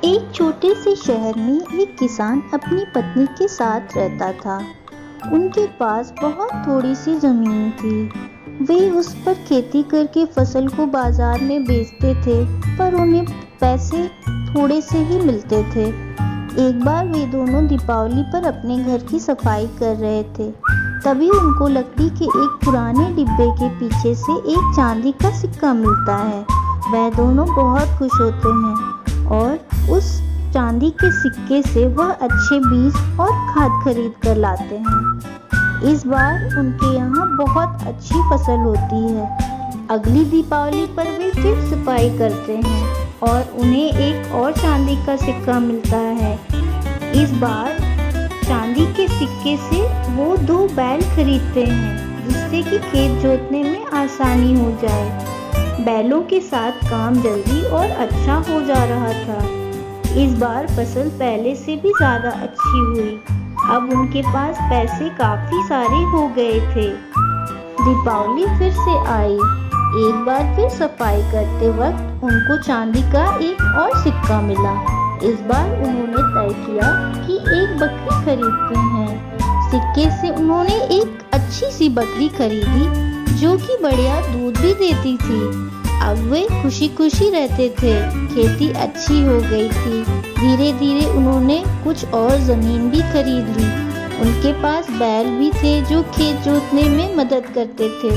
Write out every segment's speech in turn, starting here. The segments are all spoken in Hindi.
एक छोटे से शहर में एक किसान अपनी पत्नी के साथ रहता था। उनके पास बहुत थोड़ी सी जमीन थी। वे उस पर खेती करके फसल को बाजार में बेचते थे, पर उन्हें पैसे थोड़े से ही मिलते थे। एक बार वे दोनों दीपावली पर अपने घर की सफाई कर रहे थे। तभी उनको लकड़ी के एक पुराने डिब्बे के पीछे से एक चांदी का सिक्का मिलता है। वह दोनों बहुत खुश होते हैं और उस चांदी के सिक्के से वह अच्छे बीज और खाद खरीद कर लाते हैं। इस बार उनके यहाँ बहुत अच्छी फसल होती है। अगली दीपावली पर वे फिर सफाई करते हैं और उन्हें एक और चांदी का सिक्का मिलता है। इस बार चांदी के सिक्के से वो 2 बैल खरीदते हैं, जिससे कि खेत जोतने में आसानी हो जाए। बैलों के साथ काम जल्दी और अच्छा हो जा रहा था। इस बार फसल पहले से भी ज़्यादा अच्छी हुई। अब उनके पास पैसे काफ़ी सारे हो गए थे। दीपावली फिर से आई। एक बार फिर सफाई करते वक्त उनको चांदी का एक और सिक्का मिला। इस बार उन्होंने तय किया कि एक बकरी खरीदते हैं। सिक्के से उन्होंने एक अच्छी सी बकरी खरीदी, जो कि बढ़िया दूध भी देती थी। अब वे खुशी खुशी रहते थे। खेती अच्छी हो गई थी। धीरे धीरे उन्होंने कुछ और ज़मीन भी खरीद ली। उनके पास बैल भी थे जो खेत जोतने में मदद करते थे,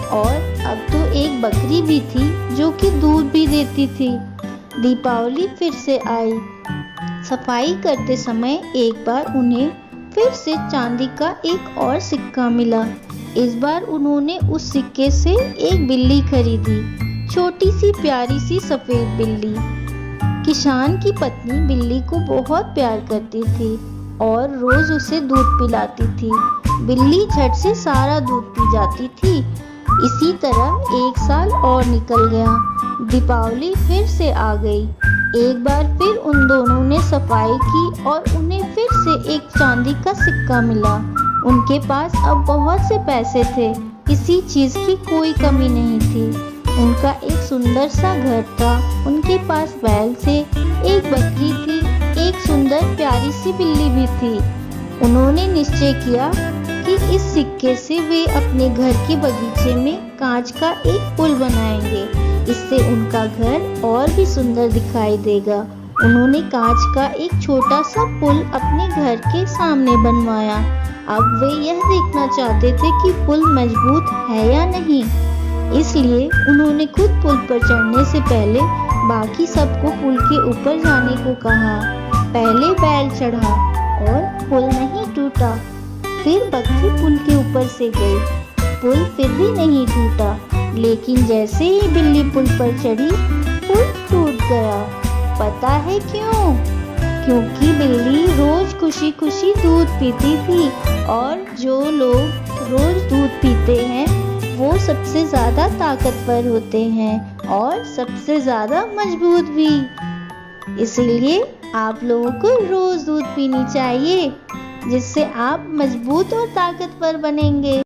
और अब तो एक बकरी भी थी जो कि दूध भी देती थी। दीपावली फिर से आई। सफाई करते समय एक बार उन्हें फिर से चांदी का एक और सिक्का मिला। इस बार उन्होंने उस सिक्के से एक बिल्ली खरीदी, छोटी सी प्यारी सी सफेद बिल्ली। किसान की पत्नी बिल्ली को बहुत प्यार करती थी और रोज उसे दूध पिलाती थी। बिल्ली झट से सारा दूध पी जाती थी। इसी तरह 1 साल और निकल गया। दीपावली फिर से आ गई। एक बार फिर उन दोनों ने सफाई की और उन्हें फिर से एक चांदी का सिक्का मिला। उनके पास अब बहुत से पैसे थे। किसी चीज़ की कोई कमी नहीं थी। उनका एक सुंदर सा घर था। उनके पास बैल थे, एक बकरी थी, एक सुंदर प्यारी सी बिल्ली भी थी। उन्होंने निश्चय किया कि इस सिक्के से वे अपने घर के बगीचे में कांच का एक पुल बनाएंगे। इससे उनका घर और भी सुंदर दिखाई देगा। उन्होंने कांच का एक छोटा सा पुल अपने घर के सामने बनवाया। अब वे यह देखना चाहते थे कि पुल मजबूत है या नहीं, इसलिए उन्होंने खुद पुल पर चढ़ने से पहले बाकी सबको पुल के ऊपर जाने को कहा। पहले बैल चढ़ा और पुल नहीं टूटा। फिर बकरी पुल के ऊपर से गई। पुल फिर भी नहीं टूटा, लेकिन जैसे ही बिल्ली पुल पर चढ़ी, पुल टूट गया। पता है क्यों? क्योंकि बिल्ली रोज खुशी खुशी दूध पीती थी, और जो लोग रोज दूध पीते हैं वो सबसे ज़्यादा ताकतवर होते हैं और सबसे ज़्यादा मजबूत भी। इसलिए आप लोगों को रोज दूध पीनी चाहिए, जिससे आप मजबूत और ताकतवर बनेंगे।